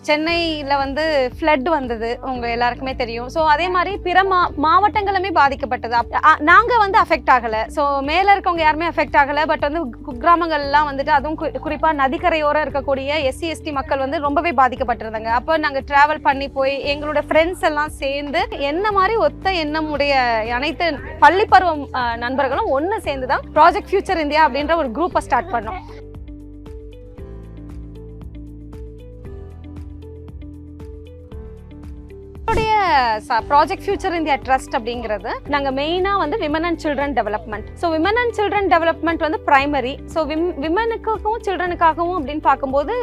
சென்னையில வந்து ஃப்ளட் வந்தது உங்க எல்லாருக்குமே தெரியும். ஸோ அதே மாதிரி பிற மாவட்டங்களுமே பாதிக்கப்பட்டது. நாங்க வந்து அஃபெக்ட் ஆகலை. ஸோ மேலே இருக்கவங்க யாருமே அஃபெக்ட் ஆகலை. பட் வந்து குக்கிராமங்கள்லாம் வந்துட்டு அதுவும் குறிப்பாக நதிக்கரையோரம் இருக்கக்கூடிய எஸ்சி எஸ்டி மக்கள் வந்து ரொம்பவே பாதிக்கப்பட்டிருந்தாங்க. அப்போ நாங்கள் ட்ராவல் பண்ணி போய் எங்களோட ஃப்ரெண்ட்ஸ் எல்லாம் சேர்ந்து என்ன மாதிரி ஒத்த எண்ணம் உடைய அனைத்து பள்ளி பருவம் நண்பர்களும் ஒன்று சேர்ந்து தான் ப்ராஜெக்ட் ஃபியூச்சர் இந்தியா அப்படின்ற ஒரு குரூப்பை ஸ்டார்ட் பண்ணோம். ப்ராஜெக்ட் ஃபியூச்சர் இந்தியா ட்ரஸ்ட் அப்படிங்கிறது நாங்கள் மெயினாக வந்து women and children development. So women and children development வந்து பிரைமரி. ஸோ விமனுக்காகவும் சில்ட்ரனுக்காகவும் அப்படின்னு பார்க்கும்போது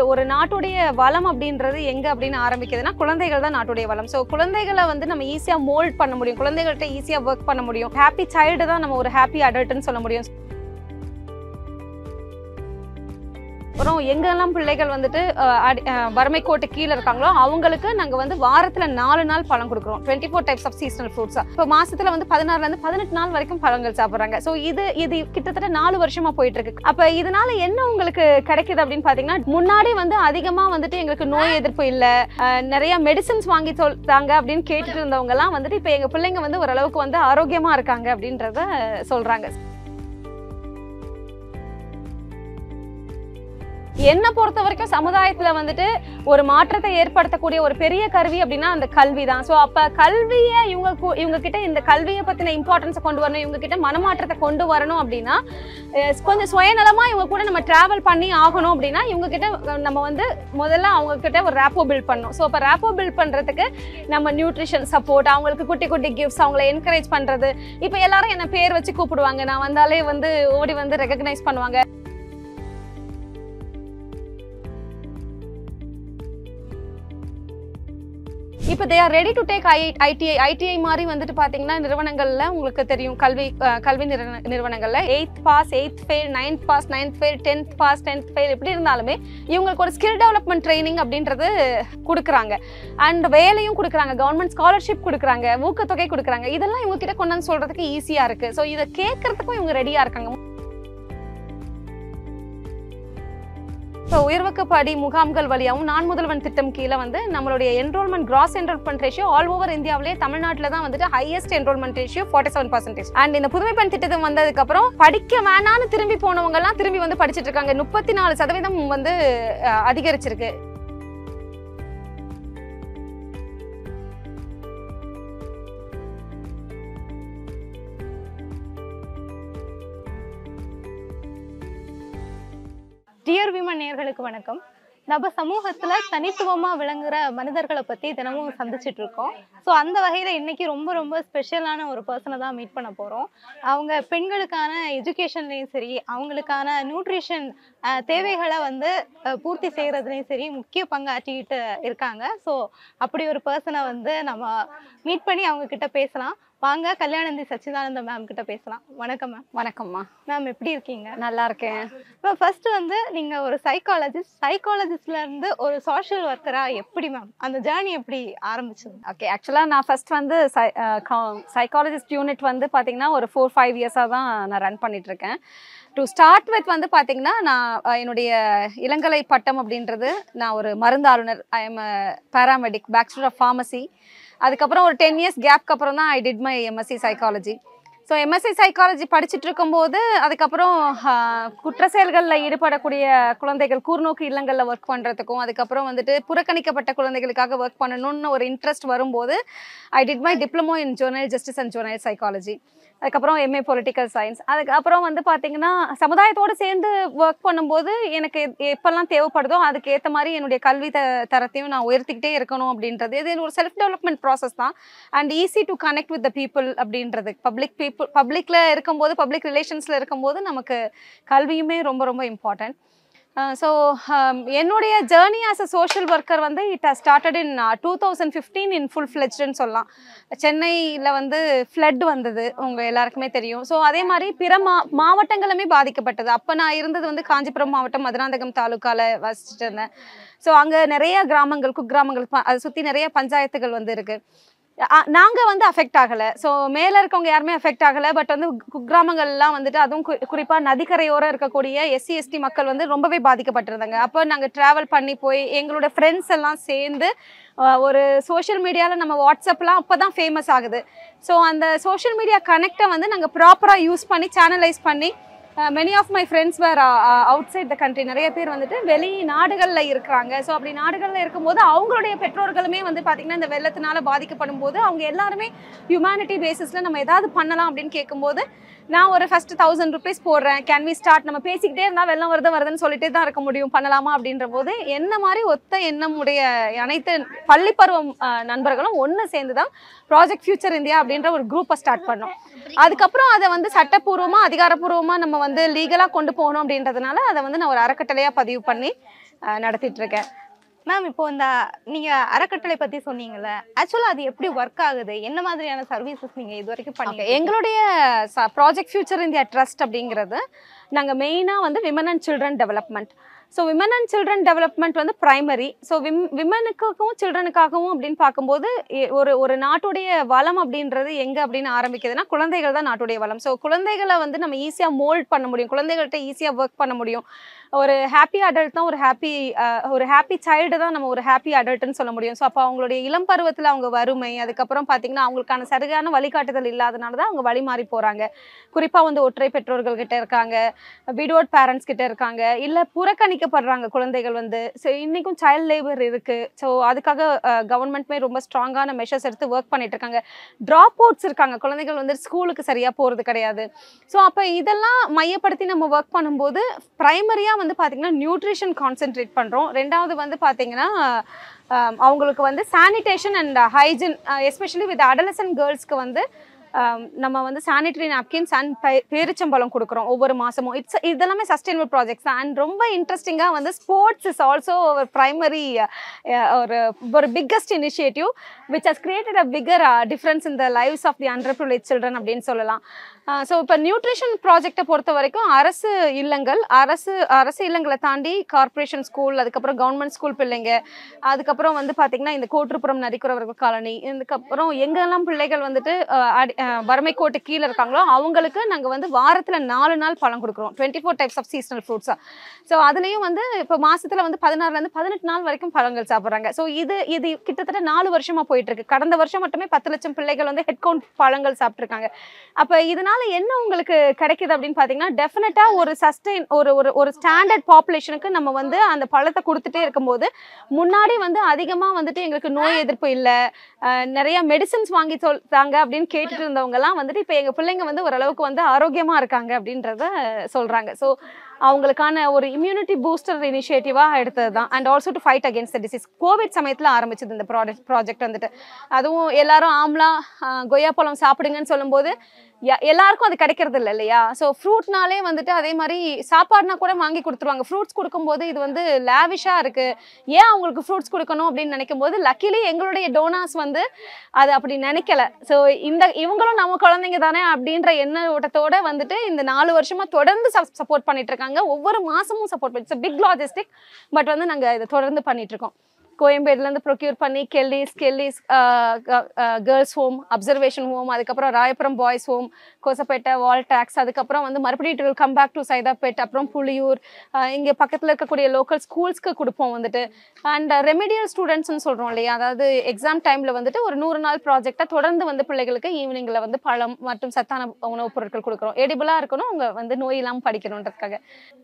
ஒரு நாட்டுடைய வளம் அப்படின்றது எங்கே அப்படின்னு ஆரம்பிக்குதுன்னா குழந்தைகள் தான் நாட்டுடைய வளம். ஸோ குழந்தைகளை வந்து நம்ம ஈஸியாக மோல்ட் பண்ண முடியும், குழந்தைகள்கிட்ட ஈஸியாக ஒர்க் பண்ண முடியும். ஹாப்பி சைல்டு தான் நம்ம ஒரு ஹாப்பி அடல்ட்னு சொல்ல முடியும். அப்புறம் எங்கெல்லாம் பிள்ளைகள் வந்துட்டு வறுமை கோட்டு கீழே இருக்காங்களோ அவங்களுக்கு நாங்கள் வந்து வாரத்தில் 4 நாள் பழம் கொடுக்குறோம். 24 டைப்ஸ் ஆஃப் சீசனல் ஃப்ரூட்ஸா. இப்போ மாசத்துல வந்து 16லேருந்து 18 நாள் வரைக்கும் பழங்கள் சாப்பிட்றாங்க. ஸோ இது கிட்டத்தட்ட 4 வருஷமா போயிட்டு இருக்கு. அப்போ இதனால என்ன உங்களுக்கு கிடைக்குது அப்படின்னு பார்த்தீங்கன்னா, முன்னாடி வந்து அதிகமாக வந்துட்டு எங்களுக்கு நோய் எதிர்ப்பு இல்லை, நிறைய மெடிசன்ஸ் வாங்கி சொல்றாங்க அப்படின்னு கேட்டுட்டு இருந்தவங்க எல்லாம் வந்துட்டு இப்போ எங்க பிள்ளைங்க வந்து ஓரளவுக்கு வந்து ஆரோக்கியமா இருக்காங்க அப்படின்றத சொல்றாங்க. என்னை பொறுத்த வரைக்கும் சமுதாயத்தில் வந்துட்டு ஒரு மாற்றத்தை ஏற்படுத்தக்கூடிய ஒரு பெரிய கருவி அப்படின்னா அந்த கல்வி தான். ஸோ அப்போ கல்வியை இவங்க கிட்ட இந்த கல்வியை பற்றின இம்பார்ட்டன்ஸை கொண்டு வரணும், இவங்க கிட்ட மனமாற்றத்தை கொண்டு வரணும் அப்படின்னா கொஞ்சம் சுயநலமாக இவங்க கூட நம்ம ட்ராவல் பண்ணி ஆகணும். அப்படின்னா இவங்க கிட்ட நம்ம வந்து முதல்ல அவங்க கிட்ட ஒரு ரேப்போ பில்ட் பண்ணணும். ஸோ அப்போ ரேப்போ பில்ட் பண்ணுறதுக்கு நம்ம நியூட்ரிஷன் சப்போர்ட், அவங்களுக்கு குட்டி குட்டி கிஃப்ட்ஸ், அவங்கள என்கரேஜ் பண்ணுறது. இப்போ எல்லாரும் என்னை பேர் வச்சு கூப்பிடுவாங்க, நான் வந்தாலே வந்து ஓடி வந்து ரெகக்னைஸ் பண்ணுவாங்க. இப்போ they are ready to take ITI மாதிரி வந்துட்டு பார்த்தீங்கன்னா நிறுவனங்களில் உங்களுக்கு தெரியும், கல்வி நிறுவனங்களில் 8th pass 8th fail, 9th pass 9th fail, 10th pass 10th fail, எப்படி இருந்தாலுமே இவங்களுக்கு ஒரு ஸ்கில் டெவலப்மெண்ட் ட்ரைனிங் அப்படின்றது கொடுக்குறாங்க. அண்ட் வேலையும் கொடுக்குறாங்க, கவர்மெண்ட் ஸ்காலர்ஷிப் கொடுக்குறாங்க, ஊக்கத்தொகை கொடுக்குறாங்க. இதெல்லாம் இவங்க கிட்ட கொண்டு வந்து சொல்றதுக்கு ஈஸியாக இருக்குது. ஸோ இதை கேட்கறதுக்கும் இவங்க ரெடியாக இருக்காங்க. ஸோ உயர்வக்க படி முகாம்கள் வழியாகவும் நான் முதல்வன் திட்டம் கீழே வந்து நம்மளுடைய cross enrolment ratio all over இந்தியாவிலேயே தமிழ்நாட்டில் தான் வந்துட்டு ஹையஸ்ட் என்ரோல்மெண்ட் ரேஷியோ 47%. அண்ட் இந்த புதுமை பெண் திட்டத்தை வந்ததுக்கப்புறம் படிக்க வேணான்னு திரும்பி போனவங்க எல்லாம் திரும்பி வந்து படிச்சுட்டு இருக்காங்க. 34% வந்து அதிகரிச்சிருக்கு. டியர் விமன் நேயர்களுக்கு வணக்கம். நம்ம சமூகத்துல தனித்துவமா விளங்குற மனிதர்களை பத்தி தினமும் சந்திச்சுட்டு இருக்கோம். ஸோ அந்த வகையில இன்னைக்கு ரொம்ப ரொம்ப ஸ்பெஷலான ஒரு பர்சனை தான் மீட் பண்ண போறோம். அவங்க பெண்களுக்கான எஜுகேஷன்லையும் சரி, அவங்களுக்கான நியூட்ரிஷன் தேவைகளை வந்து பூர்த்தி செய்யறதுலையும் சரி முக்கிய பங்காற்றிக்கிட்டு இருக்காங்க. ஸோ அப்படி ஒரு பர்சனை வந்து நம்ம மீட் பண்ணி அவங்க கிட்ட பேசலாம். வாங்க, கல்யாணந்தி சச்சிதானந்த மேம் கிட்ட பேசலாம். வணக்கம் மேம். வணக்கம்மா மேம், எப்படி இருக்கீங்க? நல்லா இருக்கேன். இப்போ ஃபர்ஸ்ட் வந்து நீங்க ஒரு சைக்காலஜிஸ்ட்ல இருந்து ஒரு சோஷியல் ஒர்க்கரா எப்படி மேம் அந்த ஜேர்னி எப்படி ஆரம்பிச்சது? ஓகே, ஆக்சுவலாக நான் ஃபர்ஸ்ட் வந்து சைக்காலஜிஸ்ட் யூனிட் வந்து பார்த்தீங்கன்னா ஒரு 4-5 இயர்ஸாக தான் நான் ரன் பண்ணிட்டு இருக்கேன். டு ஸ்டார்ட் வித் வந்து பார்த்தீங்கன்னா நான் என்னுடைய இளங்கலை பட்டம் அப்படின்றது நான் ஒரு மருந்தாளுநர், I am paramedic, bachelor of pharmacy. அதுக்கப்புறம் ஒரு 10 இயர்ஸ் கேப்க்கு அப்புறம் தான் I did my MSc psychology. So MSc psychology படிச்சுட்டு இருக்கும்போது அதுக்கப்புறம் குற்ற செயல்களில் ஈடுபடக்கூடிய குழந்தைகள் கூர்நோக்கு இல்லங்களில் ஒர்க் பண்ணுறதுக்கும், அதுக்கப்புறம் வந்துட்டு புறக்கணிக்கப்பட்ட குழந்தைகளுக்காக ஒர்க் பண்ணணும்னு ஒரு இன்ட்ரெஸ்ட் வரும்போது ஐ did my diploma in juvenile justice and juvenile psychology. அதுக்கப்புறம் எம்ஏ பொலிட்டிக்கல் சயின்ஸ். அதுக்கப்புறம் வந்து பார்த்தீங்கன்னா சமுதாயத்தோடு சேர்ந்து ஒர்க் பண்ணும்போது எனக்கு எப்பெல்லாம் தேவைப்படுதோ அதுக்கேற்ற மாதிரி என்னுடைய கல்வி தரத்தையும் நான் உயர்த்திக்கிட்டே இருக்கணும் அப்படின்றது. இது ஒரு செல்ஃப் டெவலப்மெண்ட் ப்ராசஸ் தான். And easy to connect with the people அப்படின்றது. பப்ளிக்கில் இருக்கும்போது, பப்ளிக் ரிலேஷன்ஸில் இருக்கும்போது நமக்கு கல்வியுமே ரொம்ப ரொம்ப இம்பார்ட்டன்ட். ஸோ என்னுடைய journey as a social worker வந்து it has started in 2015 in full ஃப்ளெஜ்டுன்னு சொல்லலாம். சென்னையில் வந்து ஃப்ளட் வந்தது உங்கள் எல்லாருக்குமே தெரியும். ஸோ அதே மாதிரி பிற மாவட்டங்களுமே பாதிக்கப்பட்டது. அப்போ நான் இருந்தது வந்து காஞ்சிபுரம் மாவட்டம் மதுராந்தகம் தாலுக்காவில் வசிச்சுட்டு இருந்தேன். ஸோ அங்கே நிறைய கிராமங்கள், குக்கிராமங்கள், அதை சுற்றி நிறைய பஞ்சாயத்துகள் வந்து இருக்குது. நாங்க வந்து அஃபெக்ட் ஆகல. ஸோ மேல இருக்கவங்க யாருமே அஃபெக்ட் ஆகல. பட் வந்து குக்கிராமங்கள்லாம் வந்துட்டு அதுவும் குறிப்பா நதிக்கரையோரம் இருக்கக்கூடிய எஸ்சி எஸ்டி மக்கள் வந்து ரொம்பவே பாதிக்கப்பட்டிருந்தாங்க. அப்போ நாங்க டிராவல் பண்ணி போய் எங்களோட ஃப்ரெண்ட்ஸ் எல்லாம் சேர்ந்து ஒரு சோஷியல் மீடியாவில் நம்ம வாட்ஸ்அப்லாம் அப்போ தான் ஃபேமஸ் ஆகுது. ஸோ அந்த சோஷியல் மீடியா கனெக்டை வந்து நாங்கள் ப்ராப்பராக யூஸ் பண்ணி சேனலைஸ் பண்ணி many of my friends were outside the country. நிறைய பேர் வந்துட்டு வெளி நாடுகளில் இருக்கிறாங்க. ஸோ அப்படி நாடுகளில் இருக்கும்போது அவங்களுடைய பெற்றோர்களுமே வந்து பார்த்திங்கன்னா இந்த வெள்ளத்தினால பாதிக்கப்படும் போது அவங்க எல்லாருமே ஹியூமனிட்டி பேசிஸில் நம்ம ஏதாவது பண்ணலாம் அப்படின்னு கேட்கும்போது நான் ஒரு ஃபஸ்ட்டு 1000 rupees போடுறேன், கேன் வி ஸ்டார்ட், நம்ம பேசிக்கிட்டே இருந்தால் வெள்ளம் வருதுன்னு சொல்லிட்டே தான் இருக்க முடியும், பண்ணலாமா அப்படின்ற போது என்ன மாதிரி ஒத்த எண்ணமுடைய அனைத்து பள்ளி பருவம் நண்பர்களும் ஒன்று சேர்ந்து தான் ப்ராஜெக்ட் ஃபியூச்சர் இந்தியா அப்படின்ற ஒரு குரூப்பை ஸ்டார்ட் பண்ணோம். அதுக்கப்புறம் அதை வந்து சட்டப்பூர்வமாக அதிகாரப்பூர்வமாக நம்ம வந்து லீகலாக கொண்டு போகணும் அப்படின்றதுனால அதை வந்து நான் ஒரு அறக்கட்டளையாக பதிவு பண்ணி நடத்திட்டு இருக்கேன். மேம் இப்போ இந்த நீங்க அறக்கட்டளை பத்தி சொன்னீங்கல்ல, ஆக்சுவலா அது எப்படி ஒர்க் ஆகுது, என்ன மாதிரியான சர்வீசஸ் நீங்க இது வரைக்கும் பண்ணீங்க? எங்களுடைய ப்ராஜெக்ட் ஃபியூச்சர் இந்தியா ட்ரஸ்ட் அப்படிங்கிறது நாங்கள் மெயினாக வந்து women and children development. So women and children development வந்து ப்ரைமரி. ஸோ விமனுக்காகவும் சில்ட்ரனுக்காகவும் அப்படின்னு பார்க்கும்போது ஒரு நாட்டுடைய வளம் அப்படின்றது எங்கே அப்படின்னு ஆரம்பிக்குதுன்னா குழந்தைகள் தான் நாட்டுடைய வளம். ஸோ குழந்தைகளை வந்து நம்ம ஈஸியாக மோல்ட் பண்ண முடியும், குழந்தைகள்கிட்ட ஈஸியாக ஒர்க் பண்ண முடியும். ஒரு ஹாப்பி அடல்ட் தான் ஒரு ஹாப்பி சைல்டு தான் நம்ம ஒரு ஹாப்பி அடல்ட்டுன்னு சொல்ல முடியும். ஸோ அப்போ அவங்களுடைய இளம் பருவத்தில் அவங்க வறுமை, அதுக்கப்புறம் பார்த்திங்கன்னா அவங்களுக்கான சரியான வழிகாட்டுதல் இல்லாதனால தான் அவங்க வழி மாறி போகிறாங்க. குறிப்பாக வந்து ஒற்றை பெற்றோர்கள் கிட்ட இருக்காங்க, விடோட் பேரண்ட்ஸ் கிட்ட இருக்காங்க, இல்லை புறக்கணிக்கப்படுறாங்க குழந்தைகள் வந்து. ஸோ இன்றைக்கும் சைல்ட் லேபர் இருக்குது. ஸோ அதுக்காக கவர்மெண்ட்மே ரொம்ப ஸ்ட்ராங்கான மெஷர்ஸ் எடுத்து ஒர்க் பண்ணிட்டு இருக்காங்க. ட்ராப் அவுட்ஸ் இருக்காங்க, குழந்தைகள் வந்து ஸ்கூலுக்கு சரியாக போகிறது கிடையாது. ஸோ அப்போ இதெல்லாம் மையப்படுத்தி நம்ம ஒர்க் பண்ணும்போது ப்ரைமரியாக வந்து பார்த்திங்கன்னா நியூட்ரிஷன் கான்சென்ட்ரேட் பண்ணுறோம். ரெண்டாவது வந்து பார்த்திங்கன்னா அவங்களுக்கு வந்து sanitation and hygiene, especially with adolescent கேர்ள்ஸ்க்கு வந்து நம்ம வந்து சானிட்டரி நாப்கின்ஸ் அண்ட் பேரிச்சம்பழம் கொடுக்குறோம் ஒவ்வொரு மாதமும். இதெல்லாமே சஸ்டைனபிள் ப்ராஜெக்ட்ஸ். அண்ட் ரொம்ப இன்ட்ரெஸ்டிங்காக வந்து ஸ்போர்ட்ஸ் இஸ் ஆல்சோ ஒரு ப்ரைமரி ஒரு biggest initiative which has created a bigger difference in the lives of the under privilege children அப்படின்னு சொல்லலாம். ஸோ இப்போ நியூட்ரிஷன் ப்ராஜெக்டை பொறுத்த வரைக்கும் அரசு இல்லங்களை தாண்டி கார்பரேஷன் ஸ்கூல், அதுக்கப்புறம் கவர்மெண்ட் ஸ்கூல் பிள்ளைங்க, அதுக்கப்புறம் வந்து பார்த்திங்கன்னா இந்த கோட்டுப்புறம் நரிக்குறவர்கள் காலனி, இதுக்கப்புறம் எங்கெல்லாம் பிள்ளைகள் வந்துட்டு வறுமை கோட்டு கீழே இருக்காங்களோ அவங்களுக்கு நாங்கள் வந்து வாரத்தில் 4 நாள் பழம் கொடுக்குறோம். 24 டைப்ஸ் ஆஃப் சீசனல் ஃப்ரூட்ஸாக. ஸோ அதுலேயும் வந்து இப்போ மாதத்தில் வந்து 16லேருந்து 18 நாள் வரைக்கும் பழங்கள் சாப்பிட்றாங்க. ஸோ இது கிட்டத்தட்ட 4 வருஷமாக போயிட்டுருக்கு. கடந்த வருஷம் மட்டுமே 10 லட்சம் பிள்ளைகள் வந்து ஹெட் கவுண்ட் பழங்கள் சாப்பிட்ருக்காங்க. அப்போ இதனால் என்ன உங்களுக்கு கிடைக்குது அப்படின்னு பார்த்தீங்கன்னா டெஃபினட்டாக ஒரு சஸ்டெயின் ஒரு ஸ்டாண்டர்ட் பாப்புலேஷனுக்கு நம்ம வந்து அந்த பழத்தை கொடுத்துட்டே இருக்கும்போது முன்னாடி வந்து அதிகமாக வந்துட்டு எங்களுக்கு நோய் எதிர்ப்பு இல்லை, நிறைய மெடிசன்ஸ் வாங்கி சொல்றாங்க அப்படின்னு கேட்டுட்டு இருந்தவங்கலாம் வந்துட்டு இப்போ எங்கள் பிள்ளைங்க வந்து ஓரளவுக்கு வந்து ஆரோக்கியமாக இருக்காங்க அப்படின்றத சொல்கிறாங்க. ஸோ அவங்களுக்கான ஒரு இம்யூனிட்டி பூஸ்டர் இனிஷியேட்டிவாக எடுத்தது தான். And also to fight against the disease. Covid சமயத்தில் ஆரம்பிச்சது இந்த ப்ராஜெக்ட் வந்துட்டு. அதுவும் எல்லாரும் ஆம்லா கொய்யா பழம் சாப்பிடுங்கன்னு சொல்லும்போது எல்லாருக்கும் அது கிடைக்கிறது இல்லை இல்லையா? ஸோ ஃப்ரூட்னாலே வந்துட்டு அதே மாதிரி சாப்பாடுனா கூட வாங்கி கொடுத்துருவாங்க. ஃப்ரூட்ஸ் கொடுக்கும்போது இது வந்து லேவிஷாக இருக்குது, ஏன் அவங்களுக்கு ஃப்ரூட்ஸ் கொடுக்கணும் அப்படின்னு நினைக்கும் போது லக்கிலி எங்களுடைய டோனாஸ் வந்து அது அப்படி நினைக்கல. ஸோ இவங்களும் நம்ம குழந்தைங்க தானே அப்படின்ற எண்ண ஓட்டத்தோடு வந்துட்டு இந்த 4 வருஷமாக தொடர்ந்து சப்போர்ட் பண்ணிட்டு இருக்காங்க. ஒவ்வொரு மாதமும் சப்போர்ட் பண்ணி, இட்ஸ் பிக் லாஜிஸ்டிக். பட் வந்து நாங்கள் இதை தொடர்ந்து பண்ணிட்டு இருக்கோம். கோயம்பேடுலேருந்து ப்ரொக்யூர் பண்ணி Kellys girls home, observation home, அதுக்கப்புறம் Royapuram boys home, Kosapet, Wall Tax, அதுக்கப்புறம் வந்து மறுபடியும் it will come back to Saidapet, அப்புறம் புலியூர், இங்கே பக்கத்தில் இருக்கக்கூடிய லோக்கல் ஸ்கூல்ஸ்க்கு கொடுப்போம் வந்துட்டு. அண்ட் ரெமிடியல் ஸ்டூடெண்ட்ஸ்னு சொல்கிறோம் இல்லையா, அதாவது எக்ஸாம் டைமில் வந்துட்டு ஒரு 100 நாள் ப்ராஜெக்டாக தொடர்ந்து வந்து பிள்ளைகளுக்கு ஈவினிங்கில் வந்து பழம் மற்றும் சத்தான உணவுப் பொருட்கள் கொடுக்குறோம். எடிபிளாக இருக்கணும், அவங்க வந்து நோய் இல்லாமல் படிக்கணுன்றதுக்காக.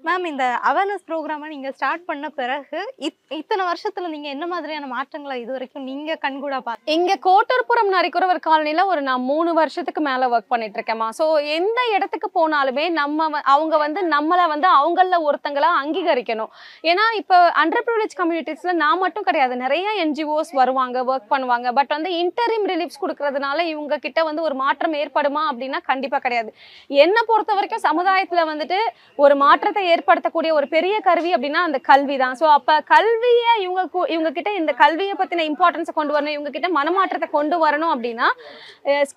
மேம், இந்த அவேர்னஸ் ப்ரோக்ராமை நீங்கள் ஸ்டார்ட் பண்ண பிறகு இத்தனை வருஷத்தில் நீங்கள் என்ன மாதிரியான மாற்றங்களை இது வரைக்கும் நீங்க கண்கூடா பார்த்து? இங்க கோட்டூர்புரம் நரிக்குறவர் காலனில நான் 3 வருஷத்துக்கு மேல ஒர்க் பண்ணிட்டு இருக்கேன்மா. ஸோ எந்த இடத்துக்கு போனாலுமே அவங்க வந்து நம்மளை வந்து அவங்கள ஒருத்தங்களா அங்கீகரிக்கணும். ஏன்னா இப்போ அண்டர் ப்ரிவிலேஜ் கம்யூனிட்டிஸ்ல நான் மட்டும் கிடையாது, நிறைய என்ஜிஓஸ் வருவாங்க, ஒர்க் பண்ணுவாங்க. பட் வந்து இன்டரிம் ரிலீஃப்ஸ் கொடுக்கறதுனால இவங்க கிட்ட வந்து ஒரு மாற்றம் ஏற்படுமா அப்படின்னா கண்டிப்பா கிடையாது. என்னை பொறுத்த வரைக்கும் சமுதாயத்துல வந்துட்டு ஒரு மாற்றத்தை ஏற்படுத்தக்கூடிய ஒரு பெரிய கருவி அப்படின்னா அந்த கல்வி தான். ஸோ அப்ப கல்வியை இவங்க கிட்ட இந்த கல்வியை பத்தின இம்பார்ட்டன்ஸை கொண்டு வரணும், இவங்க கிட்ட மனமாற்றத்தை கொண்டு வரணும் அப்படின்னா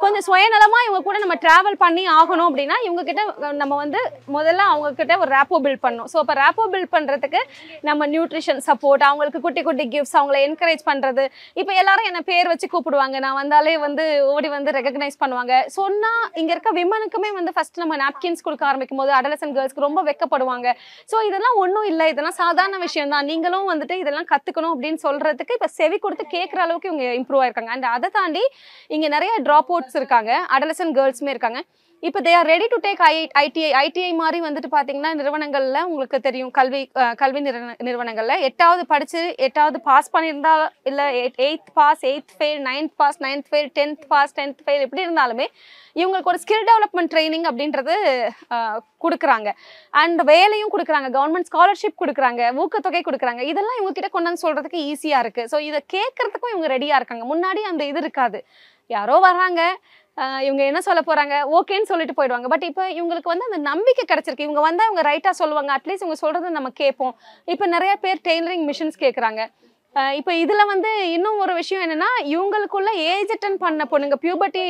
கொஞ்சம் சுயநலமா இவங்க கூட நம்ம டிராவல் பண்ணி ஆகணும் அப்படின்னா இவங்க கிட்ட நம்ம வந்து முதல்ல அவங்க கிட்ட ஒரு ரேப்போ பில்ட் பண்ணணும். ஸோ அப்போ ரேப்போ பில்ட் பண்றதுக்கு நம்ம நியூட்ரிஷன் சப்போர்ட், அவங்களுக்கு குட்டி குட்டி கிஃப்ட்ஸ், அவங்களை என்கரேஜ் பண்றது. இப்போ எல்லாரும் என்ன பேர் வச்சு கூப்பிடுவாங்க, நான் வந்தாலே வந்து ஓடி வந்து ரெகக்னைஸ் பண்ணுவாங்க. சொன்னா இங்க இருக்க விமனுக்குமே வந்து ஃபர்ஸ்ட் நம்ம நாப்கின்ஸ் கொடுக்க ஆரம்பிக்கும் போது அடலசன்ட் கேர்ள்ஸ்க்கு ரொம்ப வெக்கப்படுவாங்க. ஸோ இதெல்லாம் ஒன்றும் இல்லை, இதெல்லாம் சாதாரண விஷயம் தான், நீங்களும் வந்துட்டு இதெல்லாம் கத்துக்கணும் அப்படின்னு சொல்றதுக்கு இப்போ செவி கொடுத்து கேட்குற அளவுக்கு இவங்க இம்ப்ரூவ் ஆயிருக்காங்க. அண்ட் அதை தாண்டி இங்க நிறைய ட்ராப் அவுட்ஸ் இருக்காங்க, அடலசன்ட் கேர்ள்ஸுமே இருக்காங்க. இப்போ they are ready to take ITI மாதிரி வந்துட்டு பார்த்தீங்கன்னா நிறுவனங்கள்ல உங்களுக்கு தெரியும், கல்வி நிறுவனங்கள்ல 8வது படிச்சு 8வது பாஸ் பண்ணியிருந்தா இல்லை 8th pass 8th fail 9th pass 9th fail 10th pass 10th fail எப்படி இருந்தாலுமே இவங்களுக்கு ஒரு ஸ்கில் டெவலப்மெண்ட் ட்ரைனிங் அப்படின்றது கொடுக்குறாங்க. அண்ட் வேலையும் கொடுக்குறாங்க, கவர்மெண்ட் ஸ்காலர்ஷிப் கொடுக்குறாங்க, ஊக்கத்தொகை கொடுக்குறாங்க. இதெல்லாம் இவங்க கிட்ட கொண்டு வந்து சொல்றதுக்கு ஈஸியா இருக்கு. ஸோ இதை கேட்கறதுக்கும் இவங்க ரெடியா இருக்காங்க. முன்னாடி அந்த இது இருக்காது, யாரோ வர்றாங்க இவங்க என்ன சொல்ல போறாங்க ஓகேன்னு சொல்லிட்டு போயிடுவாங்க. பட் இப்போ இவங்களுக்கு வந்து அந்த நம்பிக்கை கிடைச்சிருக்கு, இவங்க வந்தா இவங்க ரைட்டா சொல்லுவாங்க, அட்லீஸ்ட் இவங்க சொல்றதை நம்ம கேட்போம். இப்போ நிறைய பேர் டெய்லரிங் மிஷின்ஸ் கேட்குறாங்க. இப்போ இதுல வந்து இன்னும் ஒரு விஷயம் என்னன்னா, இவங்களுக்குள்ள ஏஜ் அட்டன் பண்ண பொண்ணுங்க, பியூபர்ட்டி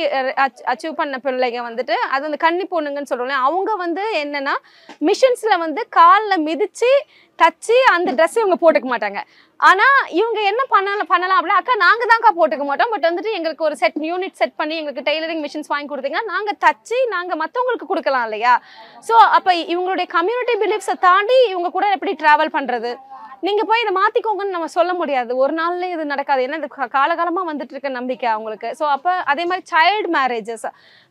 அச்சீவ் பண்ண பிள்ளைங்க வந்துட்டு அது அந்த கன்னி பொண்ணுங்கன்னு சொல்றோம், அவங்க வந்து என்னன்னா மிஷின்ஸ்ல வந்து காலில் மிதிச்சு தச்சு அந்த ட்ரெஸ் இவங்க போட்டுக்க மாட்டாங்க. ஆனா இவங்க என்ன பண்ணலாம் அப்படின்னா, அக்கா நாங்க தான்க்கா போட்டுக்க மாட்டோம், பட் வந்துட்டு எங்களுக்கு ஒரு யூனிட் செட் பண்ணி எங்களுக்கு டெய்லரிங் மிஷின்ஸ் வாங்கி கொடுத்தீங்கன்னா நாங்க தச்சு நாங்க மற்றவங்களுக்கு கொடுக்கலாம் இல்லையா. ஸோ அப்ப இவங்களுடைய கம்யூனிட்டி பிலீஃப்ஸை தாண்டி இவங்க கூட எப்படி டிராவல் பண்றது, நீங்க போய் இதை மாத்திக்கோங்கன்னு நம்ம சொல்ல முடியாது, ஒரு நாள்ல இது நடக்காது. ஏன்னா இது காலகாலமா வந்துட்டு இருக்க நம்பிக்கை அவங்களுக்கு. ஸோ அப்ப அதே மாதிரி சைல்டு மேரேஜஸ்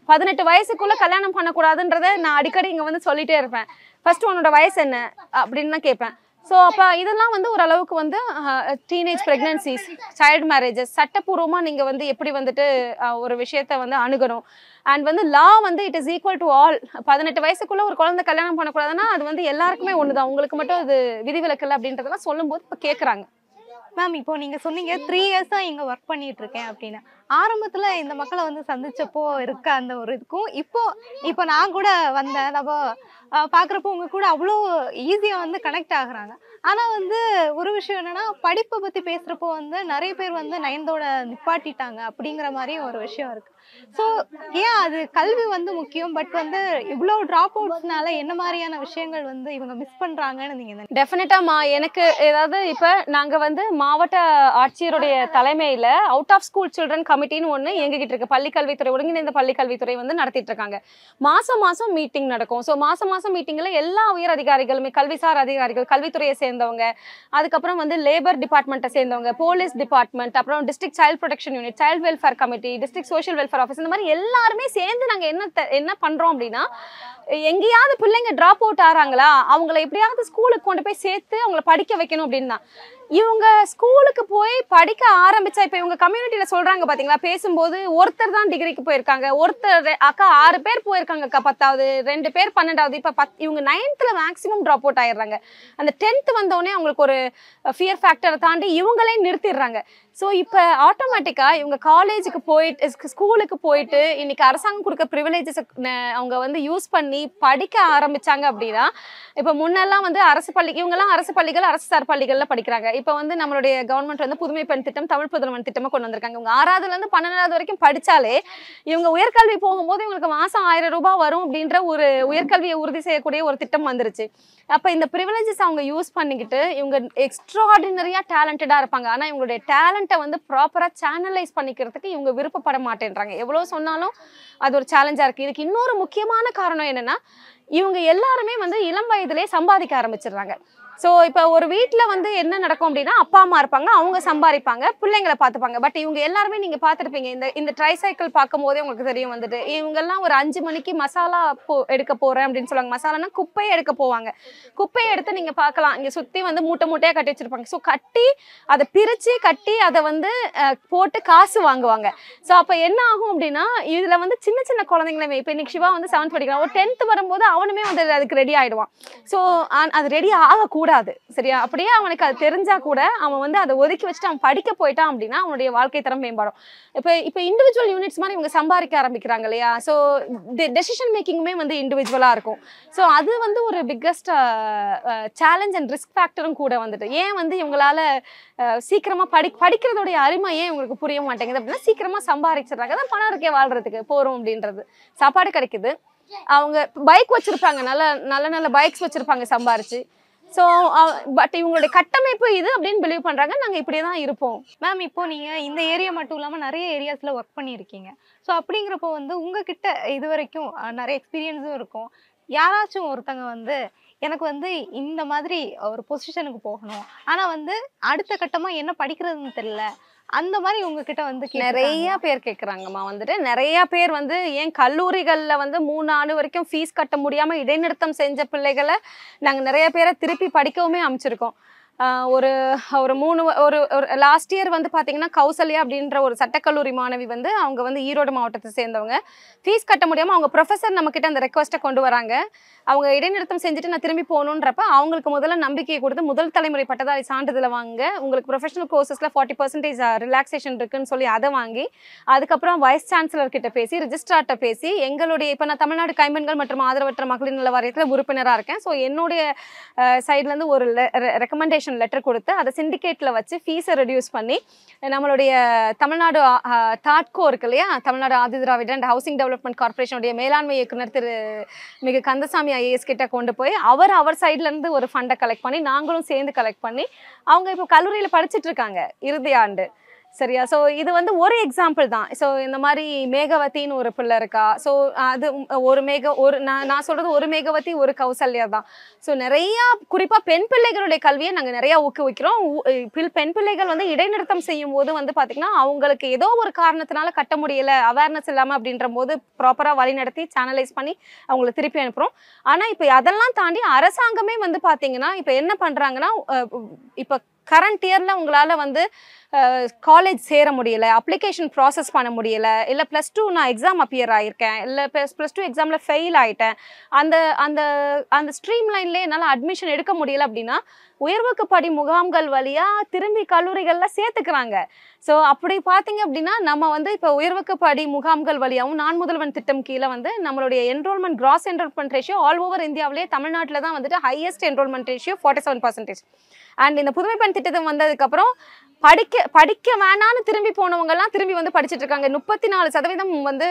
18 வயசுக்குள்ள கல்யாணம் பண்ணக்கூடாதுன்றதை நான் அடிக்கடி இங்க வந்து சொல்லிட்டே இருப்பேன். ஃபர்ஸ்ட் உன்னோட வயசு என்ன அப்படின்னு தான் கேட்பேன். ஸோ அப்போ இதெல்லாம் வந்து ஓரளவுக்கு வந்து டீனேஜ் ப்ரெக்னன்சிஸ், சைல்டு மேரேஜஸ் சட்டப்பூர்வமாக நீங்கள் வந்து எப்படி வந்துட்டு ஒரு விஷயத்த வந்து அணுகணும். அண்ட் வந்து லா வந்து it is equal to all. 18 வயசுக்குள்ள ஒரு குழந்தை கல்யாணம் பண்ணக்கூடாதுன்னா அது வந்து எல்லாருக்குமே ஒன்று தான், உங்களுக்கு மட்டும் அது விதிவிலக்கல் அப்படின்றதெல்லாம் சொல்லும்போது இப்போ கேட்குறாங்க. மேம் இப்போ நீங்க சொன்னீங்க 3 இயர்ஸா இங்க ஒர்க் பண்ணிட்டு இருக்கேன் அப்படின்னு. ஆரம்பத்துல இந்த மக்களை வந்து சந்திச்சப்போ இருக்க அந்த ஒரு இதுக்கும் இப்போ நான் கூட வந்தேன், நம்ம பாக்குறப்போ உங்க கூட அவ்வளோ ஈஸியா வந்து கனெக்ட் ஆகுறாங்க. ஆனா வந்து ஒரு விஷயம் என்னன்னா, படிப்பை பத்தி பேசுறப்போ வந்து நிறைய பேர் வந்து 9th நிப்பாட்டிட்டாங்க அப்படிங்கிற மாதிரி ஒரு விஷயம் இருக்கு. ஸோ ஏன் அது கல்வி வந்து முக்கியம், பட் வந்து இவ்வளோ ட்ராப் அவுட்ஸ்னால என்ன மாதிரியான விஷயங்கள் வந்து இவங்க மிஸ் பண்றாங்கன்னு நீங்க? டெஃபினட்டாமா எனக்கு ஏதாவது இப்போ நாங்கள் வந்து மாவட்ட ஆட்சியருடைய தலைமையில் அவுட் ஆஃப் ஸ்கூல் சில்ட்ரன் கமிட்டின்னு ஒன்று எங்ககிட்ட இருக்கு, பள்ளிக்கல்வித்துறை ஒருங்கிணைந்த பள்ளிக்கல்வித்துறை வந்து நடத்திட்டு இருக்காங்க. மாதம் மீட்டிங் நடக்கும். ஸோ மாதம் மீட்டிங்கில் எல்லா உயர் அதிகாரிகளுமே, கல்விசார் அதிகாரிகள், கல்வித்துறையை சேர்ந்தவங்க, அதுக்கப்புறம் வந்து லேபர் டிபார்ட்மெண்ட்டை சேர்ந்தவங்க, போலீஸ் டிபார்ட்மெண்ட், அப்புறம் district child protection unit, child welfare committee, district social welfare office, இந்த மாதிரி எல்லாருமே சேர்ந்து நாங்கள் என்ன பண்றோம் அப்படின்னா, எங்கேயாவது பிள்ளைங்க டிராப் அவுட் ஆறாங்களா அவங்களை எப்படியாவது ஸ்கூலுக்கு கொண்டு போய் சேர்த்து அவங்கள படிக்க வைக்கணும் அப்படின்னு தான். இவங்க ஸ்கூலுக்கு போய் படிக்க ஆரம்பிச்சா, இப்போ இவங்க கம்யூனிட்டியில சொல்றாங்க பாத்தீங்களா, பேசும்போது ஒருத்தர் தான் டிகிரிக்கு போயிருக்காங்க, ஒருத்தர் அக்கா 6 பேர் போயிருக்காங்க அக்கா 10வது, 2 பேர் 12வது, இப்போ இவங்க 9th மேக்ஸிமம் ட்ராப் அவுட் ஆயிடுறாங்க. அந்த 10th வந்தோடனே அவங்களுக்கு ஒரு ஃபியர் ஃபேக்டரை தாண்டி இவங்களே நிறுத்திடுறாங்க. ஸோ இப்போ ஆட்டோமேட்டிக்காக இவங்க காலேஜுக்கு போயிட்டு ஸ்கூலுக்கு போயிட்டு இன்னைக்கு அரசாங்கம் கொடுக்க ப்ரிவிலேஜஸ் அவங்க வந்து யூஸ் பண்ணி படிக்க ஆரம்பிச்சாங்க அப்படின்னா, இப்போ முன்னெல்லாம் வந்து அரசு இவங்கெல்லாம் அரசு பள்ளிகள், அரசு சார் பள்ளிகளில் படிக்கிறாங்க. இப்போ வந்து நம்மளுடைய கவர்மெண்ட் வந்து புதுமை பெண் திட்டம், தமிழ் புதல்வன் திட்டமாக கொண்டு வந்திருக்காங்க. இவங்க 6வதுலேருந்து 12வது வரைக்கும் படித்தாலே இவங்க உயர்கல்வி போகும்போது இவங்களுக்கு மாதம் 1000 ரூபாய் வரும் அப்படின்ற ஒரு உயர்கல்வியை உறுதி செய்யக்கூடிய ஒரு திட்டம் வந்துருச்சு. அப்போ இந்த ப்ரிவிலேஜஸ் அவங்க யூஸ் பண்ணிக்கிட்டு இவங்க எக்ஸ்ட்ராடினரியாக டேலண்டடாக இருப்பாங்க. ஆனால் இவங்களுடைய டேலண்ட்டை வந்து ப்ராப்பராக சேனலைஸ் பண்ணிக்கிறதுக்கு இவங்க விருப்பப்பட மாட்டேன்றாங்க. எவ்வளோ சொன்னாலும் அது ஒரு சேலஞ்சாக இருக்குது. இதுக்கு இன்னொரு முக்கியமான காரணம் என்னென்னா, இவங்க எல்லாருமே வந்து இளம் வயதிலே சம்பாதிக்க ஆரம்பிச்சிடுறாங்க. ஸோ இப்போ ஒரு வீட்டில் வந்து என்ன நடக்கும் அப்படின்னா, அப்பா அம்மா இருப்பாங்க, அவங்க சம்பாதிப்பாங்க, பிள்ளைங்களை பார்த்துப்பாங்க. பட் இவங்க எல்லாருமே நீங்கள் பார்த்துருப்பீங்க, இந்த ட்ரைசைக்கிள் பார்க்கும் போதே உங்களுக்கு தெரியும் வந்துட்டு, இவங்கெல்லாம் ஒரு 5 மணிக்கு மசாலா எடுக்க போகிறேன் அப்படின்னு சொல்லுவாங்க. மசாலானா குப்பையை எடுக்க போவாங்க. குப்பையை எடுத்து நீங்கள் பார்க்கலாம், இங்கே சுற்றி வந்து மூட்டையாக கட்டி வச்சுருப்பாங்க. ஸோ கட்டி அதை பிரித்து கட்டி அதை வந்து போட்டு காசு வாங்குவாங்க. ஸோ அப்போ என்ன ஆகும் அப்படின்னா, இதில் வந்து சின்ன சின்ன குழந்தைங்களுமே, இப்போ இன்னைக்கு சிவா வந்து 7th படிக்கிறான், ஒரு 10th வரும்போது அவனுமே வந்து அதுக்கு ரெடி ஆகிடுவான். ஸோ அது ரெடி ஆகக்கூடாது கூடாது சரியா. அப்படியே அவனுக்கு அது தெரிஞ்சா கூட அவன் வந்து அதை ஒதுக்கி வச்சுட்டு அவன் படிக்க போயிட்டான் அப்படின்னா அவனுடைய வாழ்க்கை தரம் மேம்படும். இப்போ இண்டிவிஜுவல் யூனிட்ஸ் மாதிரி இவங்க சம்பாதிக்க ஆரம்பிக்கிறாங்க இல்லையா. ஸோ டெசிஷன் மேக்கிங்குமே வந்து இண்டிவிஜுவலாக இருக்கும். ஸோ அது வந்து ஒரு பிக்கஸ்ட் சேலஞ்ச் அண்ட் ரிஸ்க் ஃபேக்டரும் கூட வந்துட்டு. ஏன் வந்து இவங்களால சீக்கிரமா படிக்கிறதோடைய அருமை ஏன் இவங்களுக்கு புரிய மாட்டேங்குது அப்படின்னா, சீக்கிரமா சம்பாதிச்சிடுறாங்க. அதான் பணம் இருக்கே வாழ்றதுக்கு போறோம் அப்படின்றது. சாப்பாடு கிடைக்குது, அவங்க பைக் வச்சிருப்பாங்க, நல்ல நல்ல நல்ல பைக்ஸ் வச்சிருப்பாங்க சம்பாரிச்சு. ஸோ பட் இவங்களுடைய கட்டமைப்பு இது அப்படின்னு பிலீவ் பண்றாங்க. நாங்க இப்படியே தான் இருப்போம். மேம் இப்போ நீங்க இந்த ஏரியா மட்டும் இல்லாம நிறைய ஏரியாஸ்ல ஒர்க் பண்ணியிருக்கீங்க. ஸோ அப்படிங்கிறப்போ வந்து உங்ககிட்ட இது வரைக்கும் நிறைய எக்ஸ்பீரியன்ஸும் இருக்கும். யாராச்சும் ஒருத்தங்க வந்து எனக்கு வந்து இந்த மாதிரி ஒரு பொசிஷனுக்கு போகணும், ஆனா வந்து அடுத்த கட்டமா என்ன படிக்கிறதுன்னு தெரியல, அந்த மாதிரி உங்ககிட்ட வந்து நிறைய பேர் கேட்குறாங்கம்மா. வந்துட்டு நிறைய பேர் வந்து ஏன் கல்லூரிகளில் வந்து 3 ஆண்டு வரைக்கும் ஃபீஸ் கட்ட முடியாமல் இடைநிறுத்தம் செஞ்ச பிள்ளைகளை நாங்கள் நிறைய பேரை திருப்பி படிக்கவுமே அமைச்சிருக்கோம். ஒரு ஒரு 3 ஒரு லாஸ்ட் இயர் வந்து பார்த்தீங்கன்னா கௌசல்யா அப்படின்ற ஒரு சட்டக்கல்லூரி மாணவி வந்து அவங்க வந்து ஈரோடு மாவட்டத்தை சேர்ந்தவங்க. ஃபீஸ் கட்ட முடியாமல் அவங்க ப்ரொஃபஸர் நம்மக்கிட்ட அந்த ரெக்வஸ்ட்டை கொண்டு வராங்க. அவங்க இடைநிறுத்தம் செஞ்சுட்டு நான் திரும்பி போகணுன்றப்ப அவங்களுக்கு முதல்ல நம்பிக்கையை கொடுத்து முதல் தலைமுறை பட்டதாரி சான்றிதழை வாங்க, உங்களுக்கு ப்ரொஃபஷனல் கோர்சஸில் 40% ரிலாக்ஸேஷன் இருக்குன்னு சொல்லி அதை வாங்கி, அதுக்கப்புறம் வைஸ் சான்சலர் கிட்ட பேசி, ரிஜிஸ்ட்ரார்ட்ட பேசி, எங்களுடைய இப்போ நான் தமிழ்நாடு கைம்பெண்கள் மற்றும் ஆதரவற்ற மகளிர் நல வாரியத்தில் உறுப்பினராக இருக்கேன். ஸோ என்னுடைய சைட்லேருந்து ஒரு ரெக்கமெண்டேஷன் லெட்டர் கொடுத்து அதை சிண்டிகேட்டில் வச்சு ஃபீஸை ரெடியூஸ் பண்ணி நம்மளுடைய தமிழ்நாடு தாட்கோ இருக்கு இல்லையா, தமிழ்நாடு ஆதிதிராவிட அண்ட் ஹவுசிங் டெவலப்மெண்ட் கார்பரேஷனுடைய மேலாண்மை இயக்குனர் திரு மிகு கந்தசாமி ஐஏஎஸ் கிட்ட கொண்டு போய் அவர் சைட்லேருந்து ஒரு ஃபண்டை கலெக்ட் பண்ணி நாங்களும் சேர்ந்து கலெக்ட் பண்ணி அவங்க இப்போ கல்லூரியில் படிச்சுட்டு இருக்காங்க இறுதி ஆண்டு சரியா. ஸோ இது வந்து ஒரு எக்ஸாம்பிள் தான். ஸோ இந்த மாதிரி மேகவதின்னு ஒரு பிள்ளை இருக்கா. ஸோ அது நான் சொல்கிறது ஒரு மேகவதி ஒரு கௌசல்யா தான். ஸோ நிறையா குறிப்பாக பெண் பிள்ளைகளுடைய கல்வியை நாங்கள் நிறையா ஊக்குவிக்கிறோம். பெண் பிள்ளைகள் வந்து இடைநிறுத்தம் செய்யும் போது வந்து பார்த்திங்கன்னா அவங்களுக்கு ஏதோ ஒரு காரணத்தினால கட்ட முடியலை, அவேர்னஸ் இல்லாமல் அப்படின்ற போது ப்ராப்பராக வழி நடத்தி சேனலைஸ் பண்ணி அவங்கள திருப்பி அனுப்புகிறோம். ஆனால் இப்போ அதெல்லாம் தாண்டி அரசாங்கமே வந்து பார்த்திங்கன்னா இப்போ என்ன பண்ணுறாங்கன்னா, இப்போ கரண்ட் இயரில் உங்களால் வந்து காலேஜ் சேர முடியலை, அப்ளிகேஷன் ப்ராசஸ் பண்ண முடியலை, இல்லை +2 நான் எக்ஸாம் அப்பியர் ஆகியிருக்கேன், இல்லை +2 எக்ஸாமில் ஃபெயில் ஆகிட்டேன், அந்த அந்த அந்த ஸ்ட்ரீம் லைன்லேயே என்னால் அட்மிஷன் எடுக்க முடியலை அப்படின்னா உயர்வுக்கு படி முகாம்கள் வழியாக திரும்பி கல்லூரிகளில் சேர்த்துக்கிறாங்க. ஸோ அப்படி பார்த்தீங்க அப்படின்னா நம்ம வந்து இப்போ உயர்வுக்கு படி முகாம்கள் வழியாகவும் நான் முதல்வன் திட்டம் கீழே வந்து நம்மளுடைய enrolment cross enrolment ratio all over இந்தியாவிலேயே தமிழ்நாட்டில் தான் வந்துட்டு ஹையஸ்ட் என்ரோல்மெண்ட் ரேஷியோ 47%. அண்ட் இந்த புதுமை பெண் திட்டத்தை வந்ததுக்கப்புறம் படிக்க வேணான்னு திரும்பி போனவங்கெல்லாம் திரும்பி வந்து படிச்சுட்டு இருக்காங்க. 34% வந்து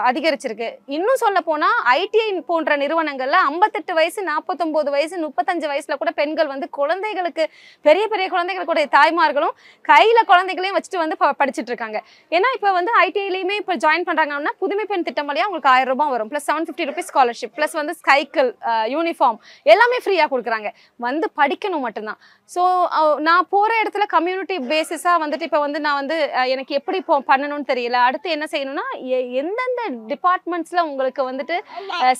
அதிகரிச்சிருக்கு. இன்னும் சொல்ல போனால் ஐடிஐ போன்ற நிறுவனங்களில் 58 வயசு 49 வயசு 35 வயசுல கூட பெண்கள் வந்து குழந்தைகளுக்கு பெரிய பெரிய குழந்தைகளுடைய தாய்மார்களும் கையில் குழந்தைகளையும் வச்சுட்டு வந்து படிச்சுட்டு இருக்காங்க. ஏன்னா இப்போ வந்து ஐடிஐலையுமே இப்போ ஜாயின் பண்ணுறாங்கன்னா புதுமை பெண் திட்டம் வழியாக உங்களுக்கு 1000 ரூபாய் வரும், ப்ளஸ் 750 rupees ஸ்காலர்ஷிப், ப்ளஸ் வந்து சைக்கிள், யூனிஃபார்ம் எல்லாமே ஃப்ரீயாக கொடுக்குறாங்க. வந்து படிக்கணும் மட்டும்தான். ஸோ நான் போகிற இடத்துல கம்யூனிட்டி பேசிஸாக வந்துட்டு இப்போ வந்து நான் வந்து எனக்கு எப்படி பண்ணணும்னு தெரியல, அடுத்து என்ன செய்யணும்னா எந்தெந்த டிபார்ட்மெண்ட்ஸில் உங்களுக்கு வந்துட்டு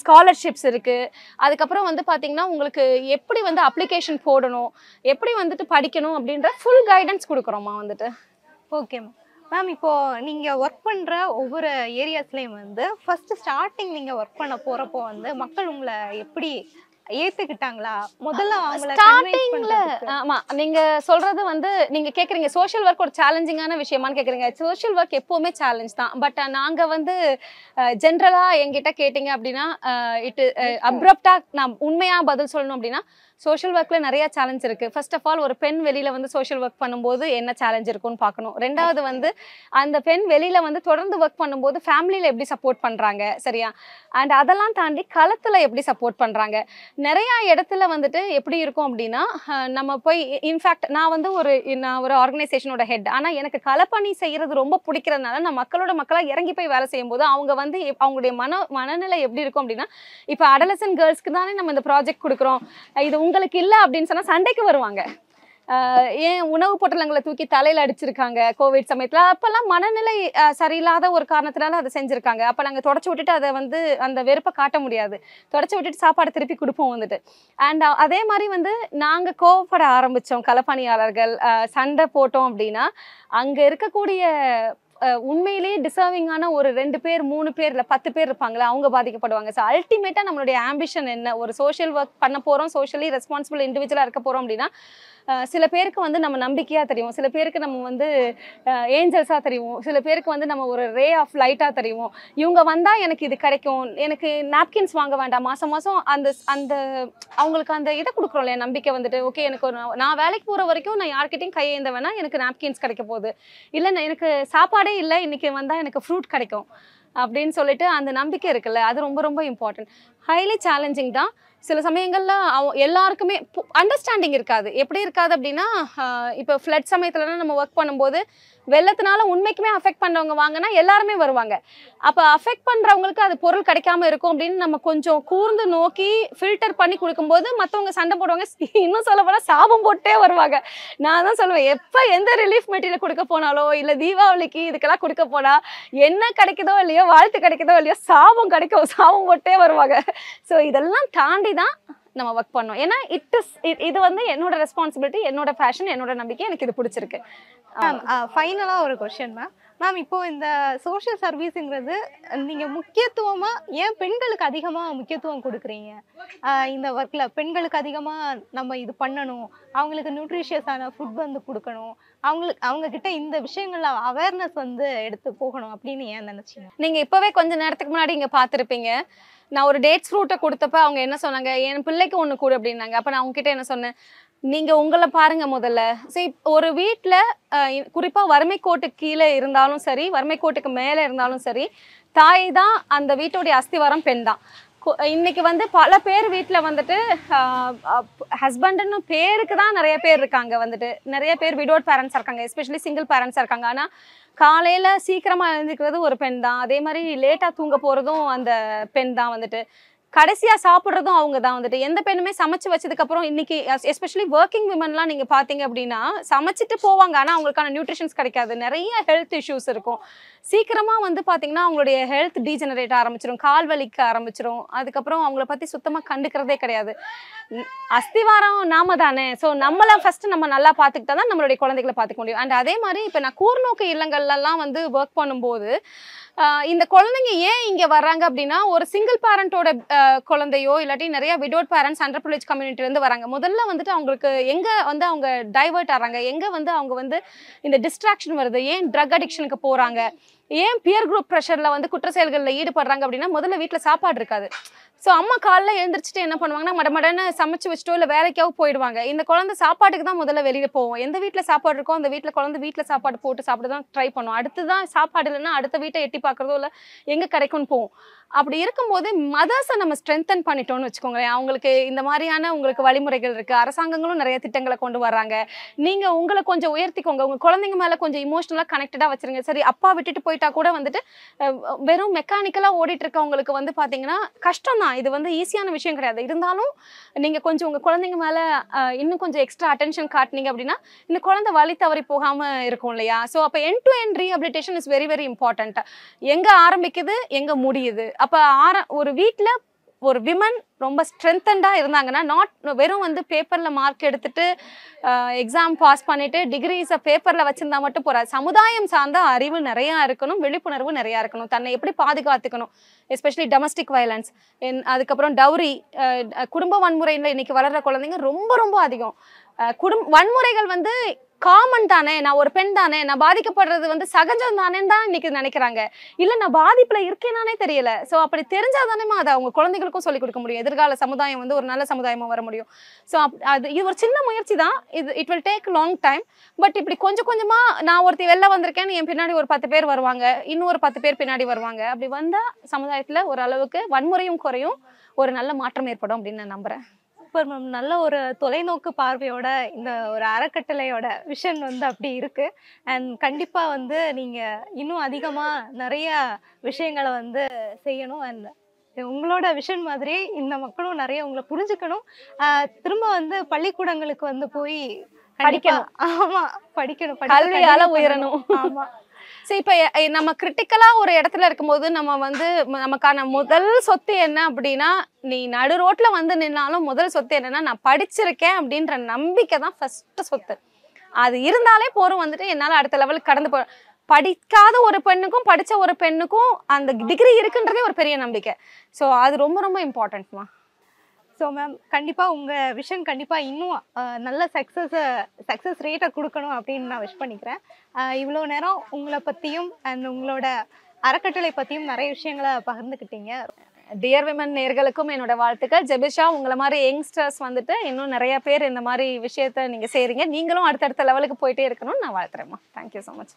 ஸ்காலர்ஷிப்ஸ் இருக்குது, அதுக்கப்புறம் வந்து பார்த்திங்கன்னா உங்களுக்கு எப்படி வந்து அப்ளிகேஷன் போடணும், எப்படி வந்துட்டு படிக்கணும் அப்படின்ற ஃபுல் கைடன்ஸ் கொடுக்குறோம்மா வந்துட்டு. Okay ma'am. இப்போது நீங்கள் ஒர்க் பண்ணுற ஒவ்வொரு ஏரியாஸ்லேயும் வந்து ஃபஸ்ட்டு ஸ்டார்டிங் நீங்கள் ஒர்க் பண்ண போகிறப்போ வந்து மக்கள் உங்களை எப்படி ஏத்துக்கிட்டாங்களா? முதல்ல அவங்கள ஸ்டார்டிங்ல ஆமா நீங்க சொல்றது வந்து நீங்க கேக்குறீங்க சோஷியல் ஒர்க் ஒரு சேலஞ்சிங்கான விஷயமான்னு கேக்குறீங்க. சோஷியல் ஒர்க் எப்பவுமே சேலஞ்ச் தான். பட் நாங்க வந்து ஜென்ரலா என்கிட்ட கேட்டீங்க அப்படின்னா அப்ரப்டா நான் உண்மையா பதில் சொல்லணும் அப்படின்னா சோஷியல் ஒர்க்ல நிறைய சேலஞ்ச் இருக்கு. ஃபர்ஸ்ட் ஆஃப் ஆல் ஒரு பெண் வெளியில வந்து சோஷியல் ஒர்க் பண்ணும்போது என்ன சேலஞ்ச் இருக்கும்னு பார்க்கணும். ரெண்டாவது வந்து அந்த பெண் வெளியில வந்து தொடர்ந்து ஒர்க் பண்ணும்போது ஃபேமிலியில எப்படி சப்போர்ட் பண்றாங்க சரியா, அண்ட் அதெல்லாம் தாண்டி களத்துல எப்படி சப்போர்ட் பண்றாங்க. நிறைய இடத்துல வந்துட்டு எப்படி இருக்கும் அப்படின்னா நம்ம போய் இன்ஃபேக்ட் நான் வந்து ஒரு ஆர்கனைசேஷனோட ஹெட், ஆனால் எனக்கு களப்பணி செய்யறது ரொம்ப பிடிக்கிறதுனால நான் மக்களா இறங்கி போய் வேலை செய்யும் போது அவங்க வந்து அவங்களுடைய மனநிலை எப்படி இருக்கும் அப்படின்னா, இப்போ அடலசன்ட் கேர்ள்ஸ்க்கு தானே நம்ம இந்த ப்ராஜெக்ட் கொடுக்குறோம், இது உங்களுக்கு இல்லை அப்படின்னு சொன்னா சண்டைக்கு வருவாங்க. ஏன் உணவு பொட்டலங்களை தூக்கி தலையில அடிச்சிருக்காங்க கோவிட் சமயத்துல. அப்பெல்லாம் மனநிலை சரியில்லாத ஒரு காரணத்தினால அதை செஞ்சிருக்காங்க. அப்ப நாங்க தொடச்சு விட்டுட்டு அதை வந்து அந்த வெறுப்பை காட்ட முடியாது, தொடச்சு விட்டுட்டு சாப்பாடு திருப்பி கொடுப்போம் வந்துட்டு. அண்ட் அதே மாதிரி வந்து நாங்க கோவப்பட ஆரம்பிச்சோம் களப்பணியாளர்கள், சண்டை போட்டோம் அப்படின்னா அங்க இருக்கக்கூடிய உண்மையிலேயே டிசர்விங்கான ஒரு 2 பேர் 3 பேர் இல்லை 10 பேர் இருப்பாங்களா, அவங்க பாதிக்கப்படுவாங்க. ஸோ அல்டிமேட்டாக நம்மளுடைய ஆம்பிஷன் என்ன, ஒரு சோஷியல் ஒர்க் பண்ண போகிறோம், சோஷியலி ரெஸ்பான்சிபிள் இண்டிவிஜுவலாக இருக்க போகிறோம் அப்படின்னா சில பேருக்கு வந்து நம்ம நம்பிக்கையாக தெரியும், சில பேருக்கு நம்ம வந்து ஏஞ்சல்ஸாக தெரியும், சில பேருக்கு வந்து நம்ம ஒரு ரே ஆஃப் லைட்டாக தெரியும். இவங்க வந்தால் எனக்கு இது கிடைக்கும், எனக்கு நாப்கின்ஸ் வாங்க வேண்டாம், மாதம் மாதம் அந்த அந்த அவங்களுக்கு அந்த இதை கொடுக்குறோம் இல்லையா, நம்பிக்கை வந்துட்டு ஓகே எனக்கு ஒரு நான் வேலைக்கு போகிற வரைக்கும் நான் யார்கிட்டையும் கையேந்த வேணா எனக்கு நாப்கின்ஸ் கிடைக்க போகுது, இல்லை எனக்கு சாப்பாடே இல்லை இன்னைக்கு வந்தால் எனக்கு ஃப்ரூட் கிடைக்கும் அப்படின்னு சொல்லிட்டு அந்த நம்பிக்கை இருக்குல்ல, அது ரொம்ப ரொம்ப இம்பார்ட்டன்ட். ஹைலி சேலஞ்சிங் தான். சில சமயங்கள்ல எல்லாருக்குமே அண்டர்ஸ்டாண்டிங் இருக்காது. எப்படி இருக்காது அப்படின்னா, இப்போ ஃப்ளட் சமயத்துலலாம் நம்ம ஒர்க் பண்ணும்போது வெள்ளத்தினால உண்மைக்குமே அஃபெக்ட் பண்ணுறவங்க வாங்கினா எல்லாருமே வருவாங்க. அப்போ அஃபெக்ட் பண்ணுறவங்களுக்கு அது பொருள் கிடைக்காம இருக்கும் அப்படின்னு நம்ம கொஞ்சம் கூர்ந்து நோக்கி ஃபில்டர் பண்ணி கொடுக்கும்போது மற்றவங்க சண்டை போடுவாங்க, இன்னும் சொல்ல போனால் சாபம் போட்டே வருவாங்க. நான் தான் சொல்லுவேன், எப்போ எந்த ரிலீஃப் மெட்டீரியல் கொடுக்க போனாலோ இல்லை தீபாவளிக்கு இதுக்கெல்லாம் கொடுக்க போனா என்ன கிடைக்குதோ இல்லையோ, வாழ்த்து கிடைக்குதோ இல்லையோ, சாபம் கிடைக்கும், சாபம் போட்டே வருவாங்க. ஸோ இதெல்லாம் தாண்டி தான் நம்ம ஒர்க் பண்ணோம். ஏன்னா இது வந்து என்னோட ரெஸ்பான்சிபிலிட்டி, என்னோட ஃபேஷன், என்னோட நம்பிக்கை, எனக்கு இது பிடிச்சிருக்கு. ஃபைனலாக ஒரு கொஸ்டின் மேம், இப்போ இந்த சோஷியல் சர்வீஸுங்கிறது நீங்கள் முக்கியத்துவமாக ஏன் பெண்களுக்கு அதிகமாக முக்கியத்துவம் கொடுக்குறீங்க? இந்த ஒர்க்கில் பெண்களுக்கு அதிகமாக நம்ம இது பண்ணணும், அவங்களுக்கு நியூட்ரிஷியஸான ஃபுட் வந்து கொடுக்கணும், அவங்கக்கிட்ட இந்த விஷயங்கள்ல அவேர்னஸ் வந்து எடுத்து போகணும் அப்படின்னு ஏன் நினச்சிங்க? நீங்கள் இப்போவே கொஞ்ச நேரத்துக்கு முன்னாடி இங்கே பார்த்துருப்பீங்க, நான் ஒரு டேட்ஸ் ஃப்ரூட்டை கொடுத்தப்ப அவங்க என்ன சொன்னாங்க, என் பிள்ளைக்கு ஒன்று கொடு அப்படின்னாங்க. அப்போ நான் அவங்ககிட்ட என்ன சொன்னேன், நீங்கள் உங்களை பாருங்க முதல்ல. சரி, ஒரு வீட்டில் குறிப்பாக வறுமை கோட்டுக்கு கீழே இருந்தாலும் சரி, வறுமை கோட்டுக்கு மேலே இருந்தாலும் சரி, தாய் தான் அந்த வீட்டுடைய அஸ்திவாரம், பெண் தான். இன்னைக்கு வந்து பல பேர் வீட்டில் வந்துட்டு ஹஸ்பண்டுன்னு பேருக்கு தான் நிறைய பேர் இருக்காங்க, வந்துட்டு நிறைய பேர் விடோட் பேரண்ட்ஸாக இருக்காங்க, எஸ்பெஷலி சிங்கிள் பேரண்ட்ஸாக இருக்காங்க. ஆனால் காலையில் சீக்கிரமாக எழுந்திருக்கிறது ஒரு பெண் தான், அதே மாதிரி லேட்டாக தூங்க போகிறதும் அந்த பெண் தான், வந்துட்டு கடைசியாக சாப்பிட்றதும் அவங்க தான். வந்துட்டு எந்த பெண்ணுமே சமைச்சு வச்சதுக்கப்புறம் இன்னைக்கு எஸ்பெஷலி ஒர்க்கிங் விமன்லாம் நீங்கள் பார்த்தீங்க அப்படின்னா சமைச்சிட்டு போவாங்க, ஆனால் அவங்களுக்கான நியூட்ரிஷன்ஸ் கிடைக்காது, நிறைய ஹெல்த் இஷ்யூஸ் இருக்கும். சீக்கிரமாக வந்து பார்த்தீங்கன்னா அவங்களுடைய ஹெல்த் டீஜெனரேட் ஆரம்பிச்சிடும், கால் வலிக்க ஆரம்பிச்சிடும், அதுக்கப்புறம் அவங்கள பற்றி சுத்தமாக கண்டுக்கிறதே கிடையாது. அஸ்திவாரம் நாம தானே, ஸோ நம்மளை ஃபஸ்ட்டு நம்ம நல்லா பார்த்துக்கிட்டா தான் நம்மளுடைய குழந்தைகளை பார்த்துக்க முடியும். அண்ட் அதே மாதிரி இப்போ நான் கூர்நோக்கு இல்லங்கள்லாம் வந்து ஒர்க் பண்ணும்போது இந்த குழந்தைங்க ஏன் இங்கே வர்றாங்க அப்படின்னா, ஒரு சிங்கிள் பேரண்டோட குழந்தையோ இல்லாட்டி நிறைய விடோட் பேரண்ட்ஸ் அண்டர் ப்ரிவிலேஜ் கம்யூனிட்டிலேருந்து வராங்க. முதல்ல வந்துட்டு அவங்களுக்கு எங்கே வந்து அவங்க டைவர்ட் ஆகிறாங்க, எங்கே வந்து அவங்க வந்து இந்த டிஸ்ட்ராக்ஷன் வருது, ஏன் ட்ரக் அடிக்ஷனுக்கு போகிறாங்க, ஏன் பியர் குரூப் ப்ரெஷரில் வந்து குற்ற செயல்களில் ஈடுபடுறாங்க அப்படின்னா, முதல்ல வீட்டில் சாப்பாடு இருக்காது. ஸோ அம்மா காலைல எழுந்திரிச்சிட்டு என்ன பண்ணுவாங்கன்னா, மடமடன்னு சமைச்சு வச்சுட்டோ இல்லை வேலைக்காகவும் போயிடுவாங்க. இந்த குழந்தை சாப்பாட்டுக்கு தான் முதல்ல வெளியில் போவோம். எந்த வீட்டில் சாப்பாடு இருக்கோ அந்த வீட்டில் குழந்தை வீட்டில் சாப்பாடு போட்டு சாப்பிட தான் ட்ரை பண்ணுவோம். அடுத்து தான் சாப்பாடு இல்லைன்னா அடுத்த வீட்டை எட்டி பார்க்குறதோ இல்லை எங்கே கிடைக்கும்னு போவோம். அப்படி இருக்கும்போது மதர்ஸை நம்ம ஸ்ட்ரென்தன் பண்ணிட்டோம்னு வச்சுக்கோங்களேன், அவங்களுக்கு இந்த மாதிரியான உங்களுக்கு வழிமுறைகள் இருக்குது, அரசாங்கங்களும் நிறைய திட்டங்களை கொண்டு வர்றாங்க. நீங்கள் உங்களை கொஞ்சம் உயர்த்திக்கோங்க, உங்கள் குழந்தைங்க மேலே கொஞ்சம் இமோஷனலாக கனெக்டடாக வச்சுருங்க. சரி, அப்பா விட்டுட்டு போயிட்டா கூட வந்துட்டு வெறும் மெக்கானிக்கலாக ஓடிட்டு இருக்கவங்களுக்கு வந்து பார்த்தீங்கன்னா கஷ்டம் தான், இது வந்து ஈஸியான விஷயம் கிடையாது. இருந்தாலும் நீங்கள் கொஞ்சம் உங்கள் குழந்தைங்க மேலே இன்னும் கொஞ்சம் எக்ஸ்ட்ரா அட்டென்ஷன் காட்டினீங்க அப்படின்னா இந்த குழந்தை வழி தவறி போகாமல் இருக்கும் இல்லையா? ஸோ அப்போ end to end rehabilitation is very very important. எங்கே ஆரம்பிக்குது எங்கே முடியுது? அப்போ ஒரு வீட்டில் ஒரு விமன் ரொம்ப ஸ்ட்ரென்தண்டாக இருந்தாங்கன்னா, நாட் வெறும் வந்து பேப்பரில் மார்க் எடுத்துட்டு எக்ஸாம் பாஸ் பண்ணிவிட்டு டிகிரிஸை பேப்பரில் வச்சுருந்தா மட்டும் போகாது. சமுதாயம் சார்ந்த அறிவு நிறையா இருக்கணும், விழிப்புணர்வு நிறையா இருக்கணும், தன்னை எப்படி பாதுகாத்துக்கணும், எஸ்பெஷலி டொமஸ்டிக் வயலன்ஸ், அதுக்கப்புறம் டவுரி, குடும்ப வன்முறையில் இன்னைக்கு வளர்கிற குழந்தைங்க ரொம்ப ரொம்ப அதிகம். வன்முறைகள் வந்து காமன் தானே, நான் ஒரு பெண் தானே, நான் பாதிக்கப்படுறது வந்து சகஜம் தானேன்னு தான் இன்னைக்கு நினைக்கிறாங்க. இல்லை நான் பாதிப்பில் இருக்கேனானே தெரியல. ஸோ அப்படி தெரிஞ்சால் தானேமா அதை அவங்க குழந்தைகளுக்கும் சொல்லிக் கொடுக்க முடியும், எதிர்கால சமுதாயம் வந்து ஒரு நல்ல சமுதாயமாக வர முடியும். ஸோ இது ஒரு சின்ன முயற்சி தான், it will take long time. But இப்படி கொஞ்சம் கொஞ்சமாக நான் ஒருத்தி வெளில வந்திருக்கேன்னு என் பின்னாடி ஒரு 10 பேர் வருவாங்க, இன்னும் ஒரு 10 பேர் பின்னாடி வருவாங்க. அப்படி வந்தால் சமுதாயத்தில் ஓரளவுக்கு வன்முறையும் குறையும், ஒரு நல்ல மாற்றம் ஏற்படும் அப்படின்னு நான் நம்புகிறேன். சூப்பர் மேம், நல்ல ஒரு தொலைநோக்கு பார்வையோட இந்த ஒரு அறக்கட்டளையோட விஷன் வந்து அப்படி இருக்கு. அண்ட் கண்டிப்பா வந்து நீங்க இன்னும் அதிகமா நிறைய விஷயங்களை வந்து செய்யணும். அண்ட் உங்களோட விஷன் மாதிரி இந்த மக்களும் நிறைய உங்களை புரிஞ்சுக்கணும், திரும்ப வந்து பள்ளிக்கூடங்களுக்கு வந்து போய் படிக்கணும். ஆமா, படிக்கணும், கல்வியால உயரணும். ஆமா. ஸோ இப்போ நம்ம கிரிட்டிக்கலாக ஒரு இடத்துல இருக்கும்போது நம்ம வந்து நமக்கான முதல் சொத்து என்ன அப்படின்னா, நீ நடு ரோட்டில் வந்து நின்னாலும் முதல் சொத்து என்னன்னா, நான் படிச்சிருக்கேன் அப்படின்ற நம்பிக்கை தான் ஃபஸ்ட்டு சொத்து. அது இருந்தாலே போரும், வந்துட்டு என்னால் அடுத்த லெவலுக்கு கடந்து படிக்காத ஒரு பெண்ணுக்கும் படிச்ச ஒரு பெண்ணுக்கும் அந்த டிகிரி இருக்குன்றதே ஒரு பெரிய நம்பிக்கை. ஸோ அது ரொம்ப ரொம்ப இம்பார்ட்டன்ட்மா. ஸோ மேம் கண்டிப்பாக உங்கள் விஷன் கண்டிப்பாக இன்னும் நல்ல சக்ஸஸ் ரேட்டை கொடுக்கணும் அப்படின்னு நான் விஷ் பண்ணிக்கிறேன். இவ்வளோ நேரம் உங்களை பற்றியும் அண்ட் உங்களோட அறக்கட்டளை பற்றியும் நிறைய விஷயங்களை பகிர்ந்துக்கிட்டீங்க. டியர் விமன் நேர்களுக்கும் என்னோட வாழ்த்துக்கள். ஜெபிஷா, உங்களை மாதிரி யங்ஸ்டர்ஸ் வந்துட்டு இன்னும் நிறைய பேர் இந்த மாதிரி விஷயத்த நீங்கள் செய்கிறீங்க. நீங்களும் அடுத்தடுத்த லெவலுக்கு போயிட்டே இருக்கணும்னு நான் வாழ்த்துறேம்மா. Thank you so much.